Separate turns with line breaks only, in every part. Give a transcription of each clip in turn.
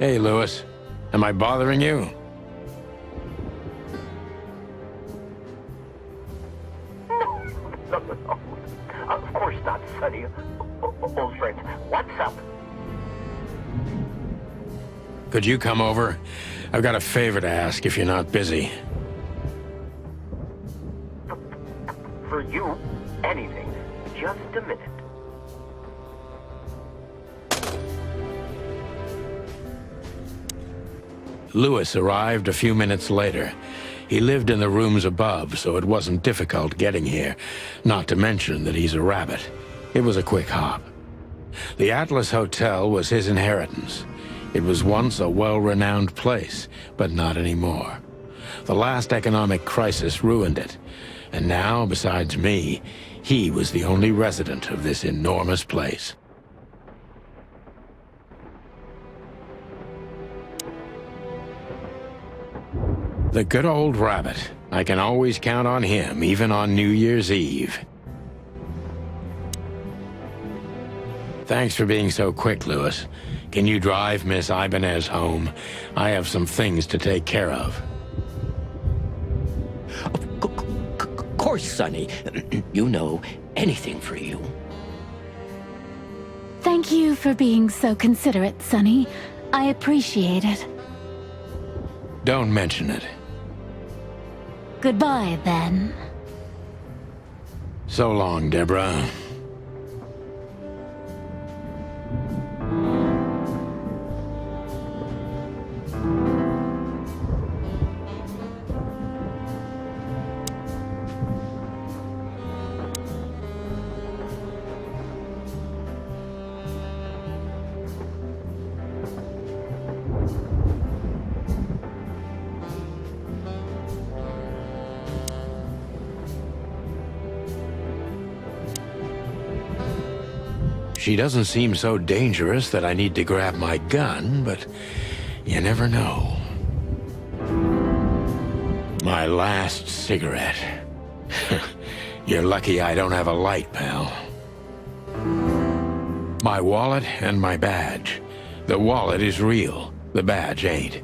Hey, Lewis. Am I bothering you?
No. Of course not, Sonny. Old friend, what's up?
Could you come over? I've got a favor to ask if you're not busy.
For you, anything. Just a minute.
Lewis arrived a few minutes later. He lived in the rooms above, so it wasn't difficult getting here, not to mention that he's a rabbit. It was a quick hop. The Atlas Hotel was his inheritance. It was once a well-renowned place, but not anymore. The last economic crisis ruined it, and now, besides me, he was the only resident of this enormous place. The good old rabbit. I can always count on him, even on New Year's Eve. Thanks for being so quick, Lewis. Can you drive Miss Ibanez home? I have some things to take care of.
Of course, Sonny. You know, anything for you.
Thank you for being so considerate, Sonny. I appreciate it.
Don't mention it.
Goodbye, then.
So long, Deborah. She doesn't seem so dangerous that I need to grab my gun, but you never know. My last cigarette. You're lucky I don't have a light, pal. My wallet and my badge. The wallet is real, the badge ain't.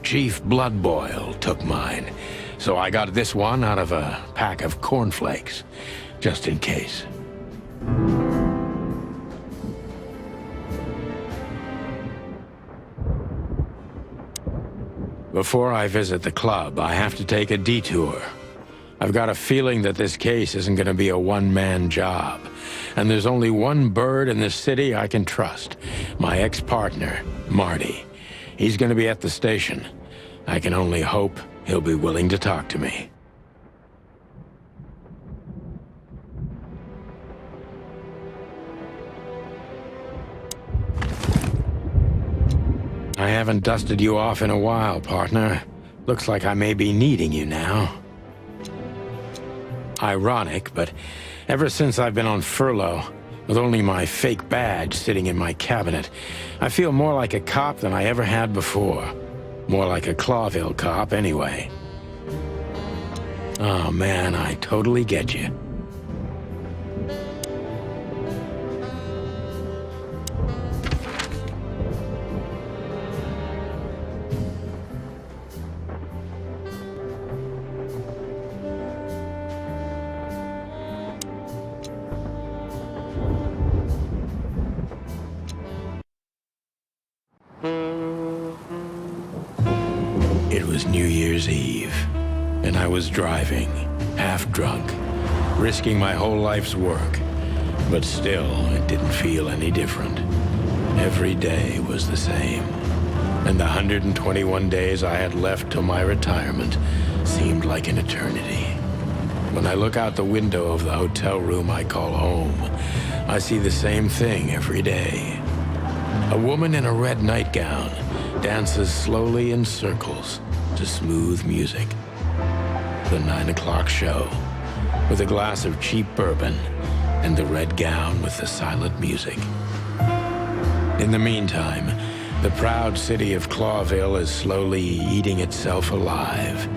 Chief Bloodboil took mine, so I got this one out of a pack of cornflakes, just in case. Before I visit the club, I have to take a detour. I've got a feeling that this case isn't going to be a one-man job. And there's only one bird in this city I can trust. My ex-partner, Marty. He's going to be at the station. I can only hope he'll be willing to talk to me. I haven't dusted you off in a while, partner. Looks like I may be needing you now. Ironic, but ever since I've been on furlough, with only my fake badge sitting in my cabinet, I feel more like a cop than I ever had before. More like a Clawville cop, anyway. Oh man, I totally get you. It was New Year's Eve, and I was driving, half drunk, risking my whole life's work. But still, it didn't feel any different. Every day was the same, and the 121 days I had left till my retirement seemed like an eternity. When I look out the window of the hotel room I call home, I see the same thing every day. A woman in a red nightgown dances slowly in circles to smooth music. The 9 o'clock show, with a glass of cheap bourbon and the red gown with the silent music. In the meantime, the proud city of Clawville is slowly eating itself alive.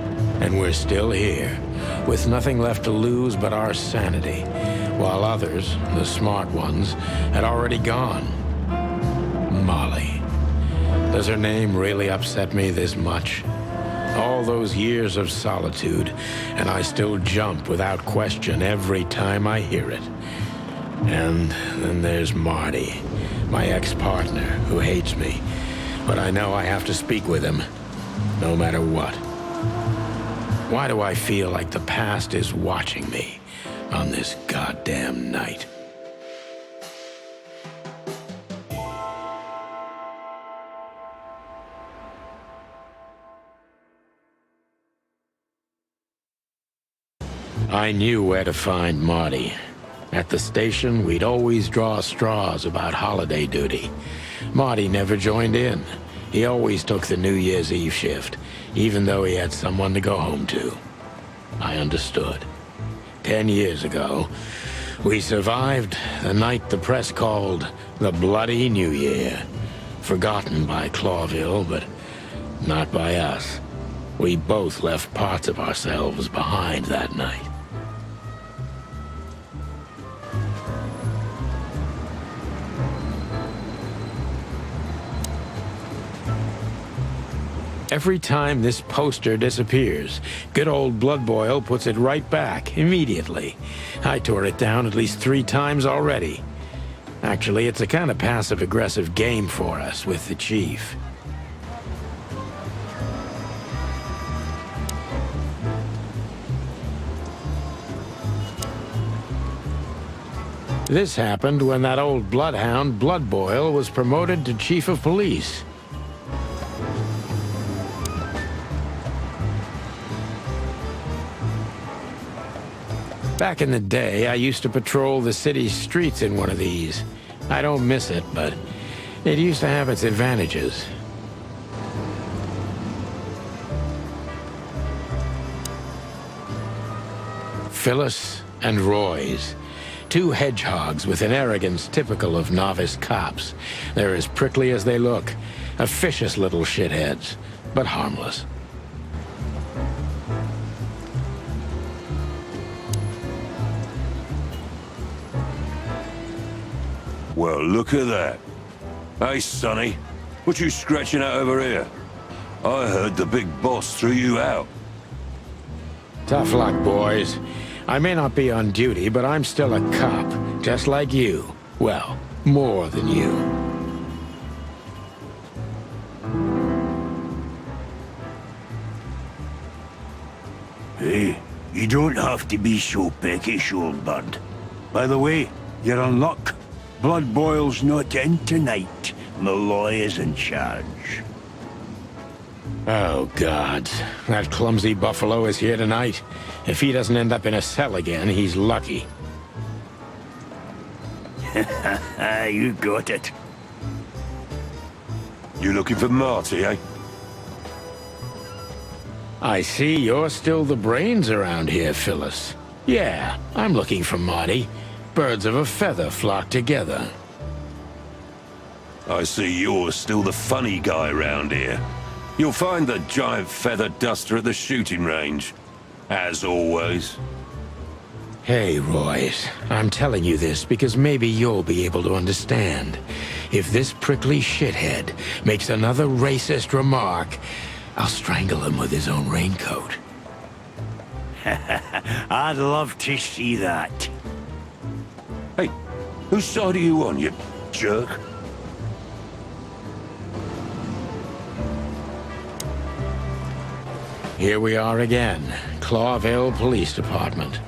And we're still here, with nothing left to lose but our sanity, while others, the smart ones, had already gone. Molly. Does her name really upset me this much? All those years of solitude, and I still jump without question every time I hear it. And then there's Marty, my ex-partner, who hates me. But I know I have to speak with him, no matter what. Why do I feel like the past is watching me on this goddamn night? I knew where to find Marty. At the station, we'd always draw straws about holiday duty. Marty never joined in. He always took the New Year's Eve shift, even though he had someone to go home to. I understood. 10 years ago, we survived the night the press called the Bloody New Year. Forgotten by Clawville, but not by us. We both left parts of ourselves behind that night. Every time this poster disappears, good old Blood Boil puts it right back, immediately. I tore it down at least 3 times already. Actually, it's a kind of passive-aggressive game for us with the Chief. This happened when that old bloodhound, Blood Boil, was promoted to Chief of Police. Back in the day, I used to patrol the city's streets in one of these. I don't miss it, but it used to have its advantages. Phyllis and Roy's. 2 hedgehogs with an arrogance typical of novice cops. They're as prickly as they look. Officious little shitheads, but harmless.
Well, look at that. Hey, Sonny, what you scratching out over here? I heard the big boss threw you out.
Tough luck, boys. I may not be on duty, but I'm still a cop, just like you. Well, more than you.
Hey, you don't have to be so peckish, old bud. By the way, you're in luck. Blood Boil's not in tonight. Malloy is in charge.
Oh, God. That clumsy buffalo is here tonight. If he doesn't end up in a cell again, he's lucky.
You got it.
You looking for Marty, eh?
I see you're still the brains around here, Phyllis. Yeah, I'm looking for Marty. Birds of a feather flock together.
I see you're still the funny guy around here. You'll find the giant feather duster at the shooting range. As always.
Hey, Royce. I'm telling you this because maybe you'll be able to understand. If this prickly shithead makes another racist remark, I'll strangle him with his own raincoat.
I'd love to see that.
Hey, whose side are you on, you jerk?
Here we are again, Clawville Police Department.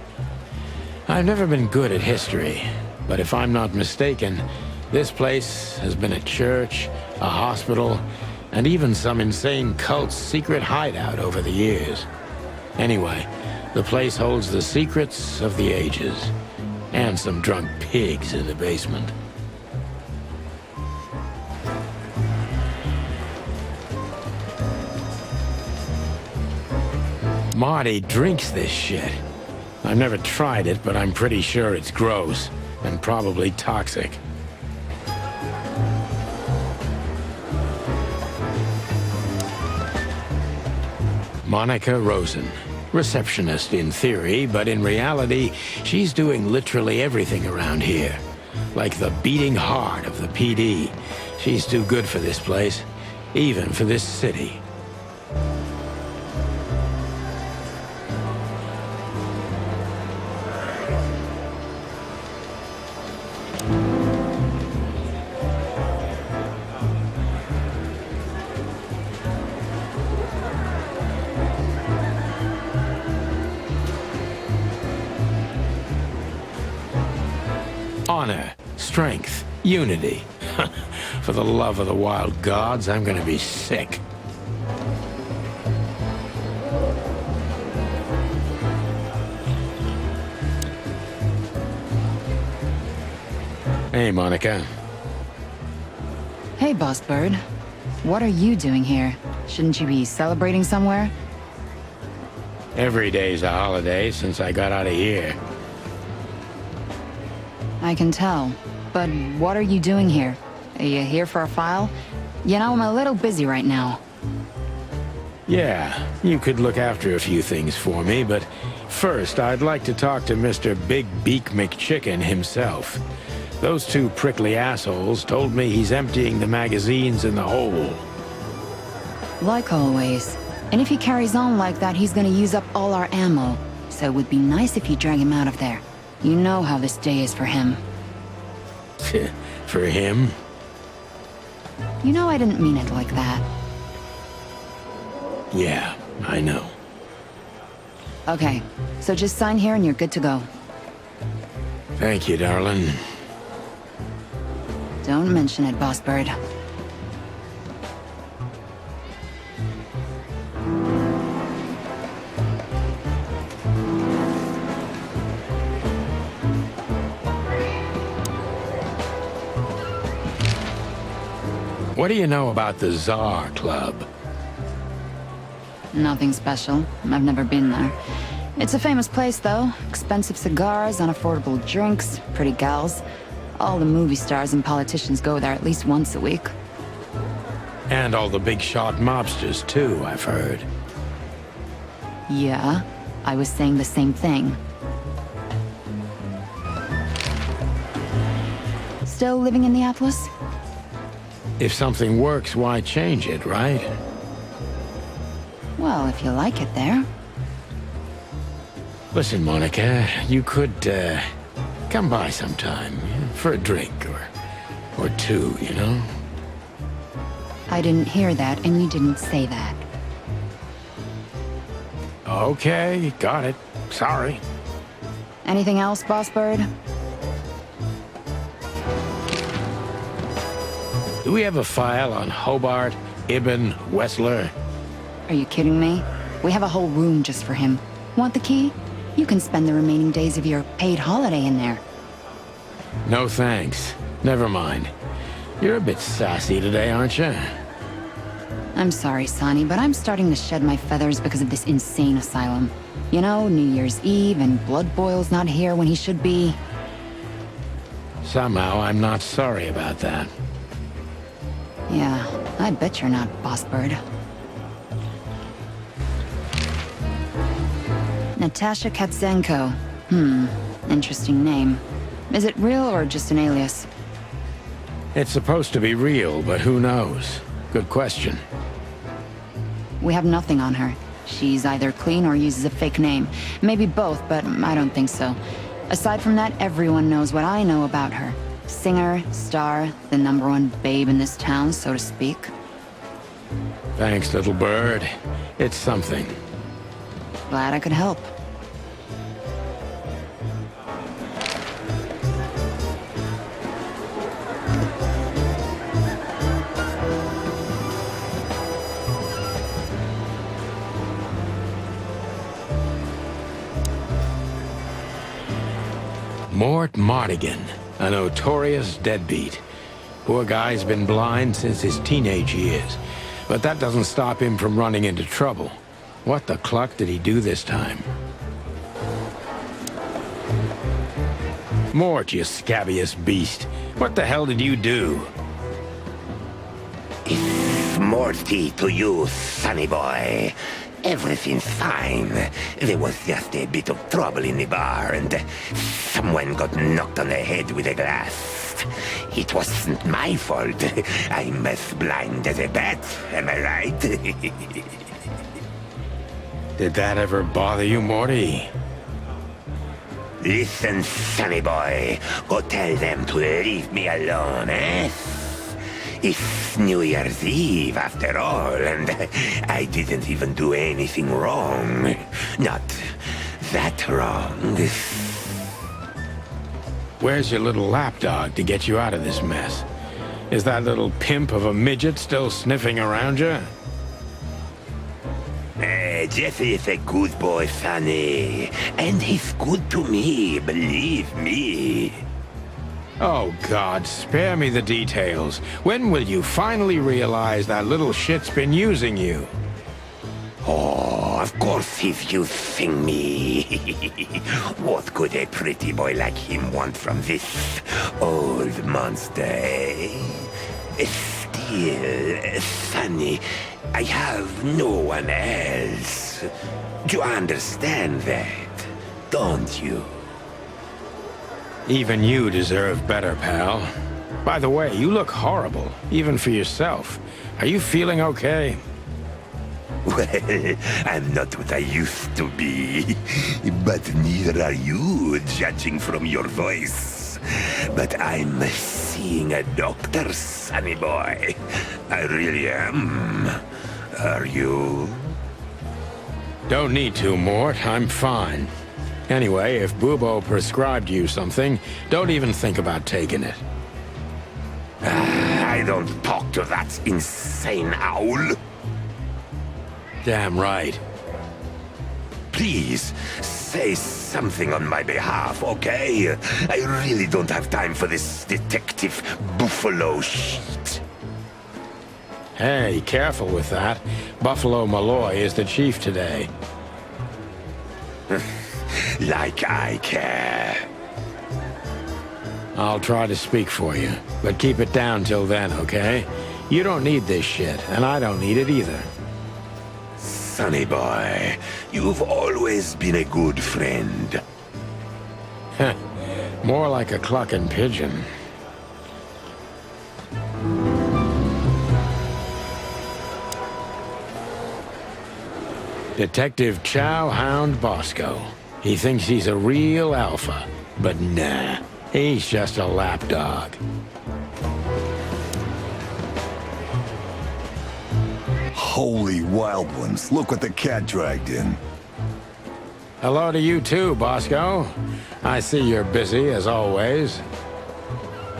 I've never been good at history, but if I'm not mistaken, this place has been a church, a hospital, and even some insane cult's secret hideout over the years. Anyway, the place holds the secrets of the ages, and some drunk pigs in the basement. Marty drinks this shit. I've never tried it, but I'm pretty sure it's gross, and probably toxic. Monica Rosen. Receptionist in theory, but in reality, she's doing literally everything around here. Like the beating heart of the PD. She's too good for this place. even for this city. Honor, strength, unity. For the love of the wild gods, I'm gonna be sick. Hey, Monica.
Hey, Boss Bird. What are you doing here? Shouldn't you be celebrating somewhere?
Every day's a holiday since I got out of here.
I can tell. But what are you doing here? Are you here for a file? You know, I'm a little busy right now.
Yeah, you could look after a few things for me, but first I'd like to talk to Mr. Big Beak McChicken himself. Those two prickly assholes told me he's emptying the magazines in the hole.
Like always. And if he carries on like that, he's gonna use up all our ammo. So it would be nice if you drag him out of there. You know how this day is for him.
For him?
You know I didn't mean it like that.
Yeah, I know.
Okay, so just sign here and you're good to go.
Thank you, darling.
Don't mention it, Boss Bird.
What do you know about the Czar Club?
Nothing special. I've never been there. It's a famous place, though. Expensive cigars, unaffordable drinks, pretty gals. All the movie stars and politicians go there at least once a week.
And all the big shot mobsters, too, I've heard.
Yeah, I was saying the same thing. Still living in the Atlas?
If something works, why change it, right?
Well, if you like it there.
Listen, Monica, you could, come by sometime, for a drink, or two, you know?
I didn't hear that, and you didn't say that.
Okay, got it. Sorry.
Anything else, Boss Bird?
Do we have a file on Hobart, Ibn, Wessler?
Are you kidding me? We have a whole room just for him. Want the key? You can spend the remaining days of your paid holiday in there.
No thanks. Never mind. You're a bit sassy today, aren't you?
I'm sorry, Sonny, but I'm starting to shed my feathers because of this insane asylum. You know, New Year's Eve and Blood Boil's not here when he should be.
Somehow I'm not sorry about that.
Yeah, I bet you're not, Boss Bird. Natasha Katzenko. Interesting name. Is it real or just an alias?
It's supposed to be real, but who knows? Good question.
We have nothing on her. She's either clean or uses a fake name. Maybe both, but I don't think so. Aside from that, everyone knows what I know about her. Singer, star, the #1 babe in this town, so to speak.
Thanks, little bird. It's something.
Glad I could help.
Mort Mardigan, a notorious deadbeat. Poor guy's been blind since his teenage years, but that doesn't stop him from running into trouble. What the cluck did he do this time? Mort, you scabbiest beast. What the hell did you do?
Morty to you, sonny boy. Everything's fine. There was just a bit of trouble in the bar, and someone got knocked on the head with a glass. It wasn't my fault. I'm as blind as a bat, am I right?
Did that ever bother you, Morty?
Listen, sonny boy. Go tell them to leave me alone, eh? It's New Year's Eve, after all, and I didn't even do anything wrong. Not that wrong.
Where's your little lapdog to get you out of this mess? Is that little pimp of a midget still sniffing around you?
Jesse is a good boy, Sonny. And he's good to me, believe me.
Oh, God, spare me the details. When will you finally realize that little shit's been using you?
Oh, of course he's using me. What could a pretty boy like him want from this old monster, eh? Still, Sonny, I have no one else. Do you understand that, don't you?
Even you deserve better, pal. By the way, you look horrible, even for yourself. Are you feeling okay?
Well, I'm not what I used to be. But neither are you, judging from your voice. But I'm seeing a doctor, sonny boy. I really am. Are you?
Don't need to, Mort. I'm fine. Anyway, if Bubo prescribed you something, don't even think about taking it.
I don't talk to that insane owl.
Damn right.
Please, say something on my behalf, okay? I really don't have time for this detective buffalo shit.
Hey, careful with that. Buffalo Malloy is the chief today.
Like I care.
I'll try to speak for you, but keep it down till then, okay? You don't need this shit, and I don't need it either.
Sonny boy, you've always been a good friend.
More like a clucking pigeon. Detective Chow Hound Bosco. He thinks he's a real alpha, but nah, he's just a lapdog.
Holy wild ones, look what the cat dragged in.
Hello to you too, Bosco. I see you're busy, as always.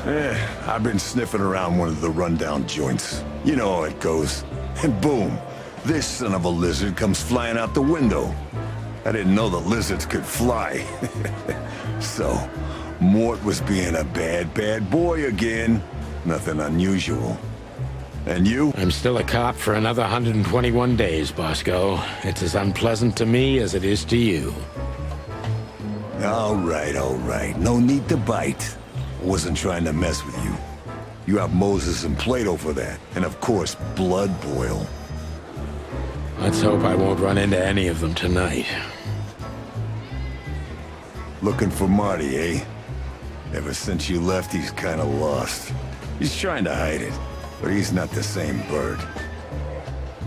I've been sniffing around one of the rundown joints. You know how it goes. And boom, this son of a lizard comes flying out the window. I didn't know the lizards could fly. So, Mort was being a bad boy again. Nothing unusual. And you?
I'm still a cop for another 121 days, Bosco. It's as unpleasant to me as it is to you.
All right. No need to bite. I wasn't trying to mess with you. You have Moses and Plato for that. And of course, Blood Boil.
Let's hope I won't run into any of them tonight.
Looking for Marty, eh? Ever since you left, he's kinda lost. He's trying to hide it, but he's not the same bird.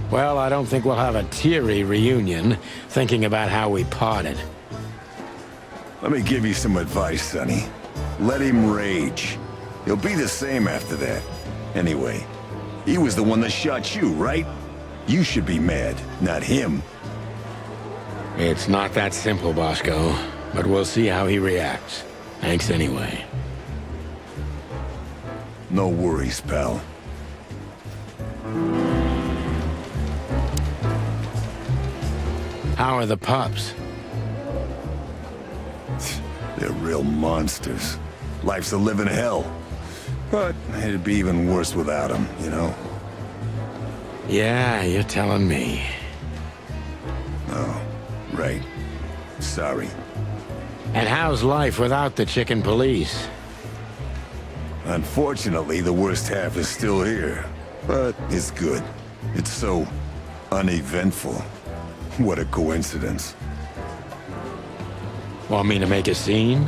Well, I don't think we'll have a teary reunion, thinking about how we parted.
Let me give you some advice, Sonny. Let him rage. He'll be the same after that. Anyway, he was the one that shot you, right? You should be mad, not him.
It's not that simple, Bosco, but we'll see how he reacts. Thanks anyway.
No worries, pal.
How are the pups?
They're real monsters. Life's a living hell. But it'd be even worse without them, you know?
Yeah, you're telling me.
Oh, right. Sorry.
And how's life without the chicken police?
Unfortunately, the worst half is still here. But it's good. It's so uneventful. What a coincidence.
Want me to make a scene?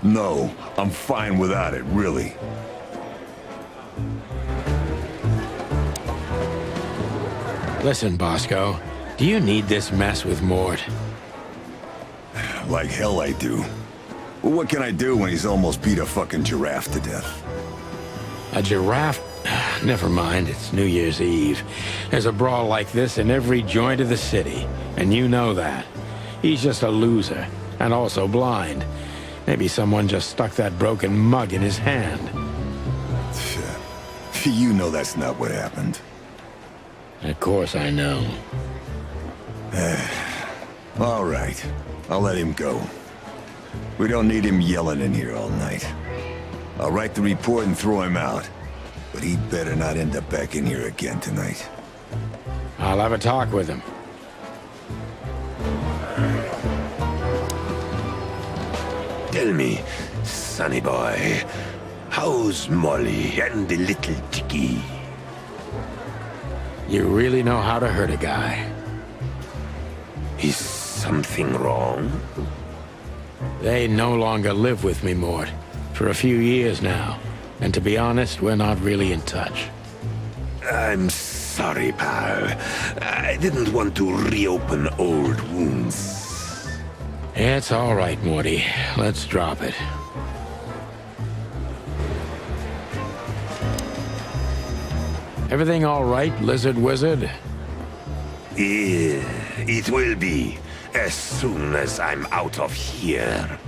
No, I'm fine without it, really.
Listen, Bosco, do you need this mess with Mort?
Like hell I do. Well, what can I do when he's almost beat a fucking giraffe to death?
A giraffe? Never mind, it's New Year's Eve. There's a brawl like this in every joint of the city, and you know that. He's just a loser, and also blind. Maybe someone just stuck that broken mug in his hand.
You know that's not what happened.
Of course I know.
All right, I'll let him go. We don't need him yelling in here all night. I'll write the report and throw him out. But he better not end up back in here again tonight.
I'll have a talk with him.
Tell me, sonny boy, how's Molly and the little chickie?
You really know how to hurt a guy.
Is something wrong?
They no longer live with me, Mort. For a few years now. And to be honest, we're not really in touch.
I'm sorry, pal. I didn't want to reopen old wounds.
It's all right, Morty. Let's drop it. Everything all right, Lizard Wizard?
It will be, as soon as I'm out of here.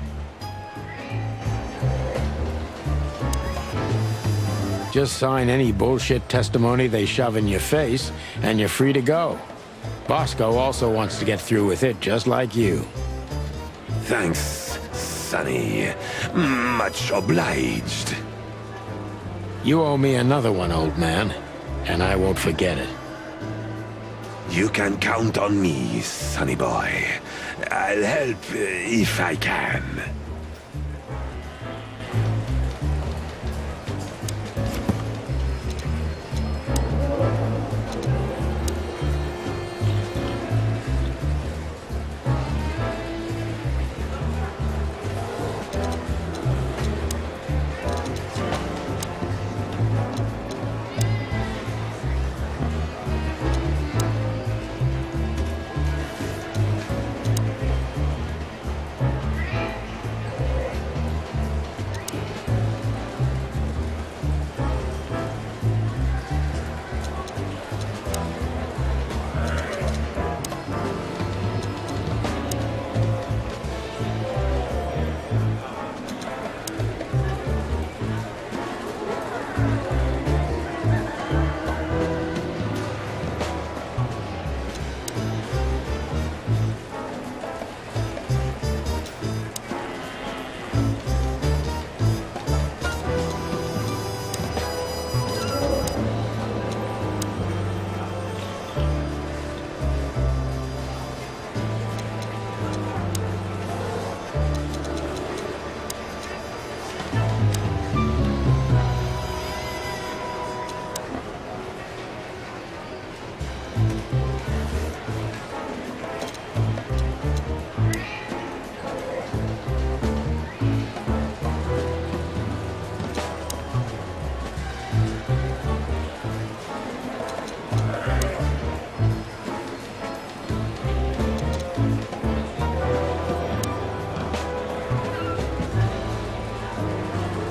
Just sign any bullshit testimony they shove in your face, and you're free to go. Bosco also wants to get through with it, just like you.
Thanks, Sonny. Much obliged.
You owe me another one, old man, and I won't forget it.
You can count on me, sonny boy. I'll help if I can.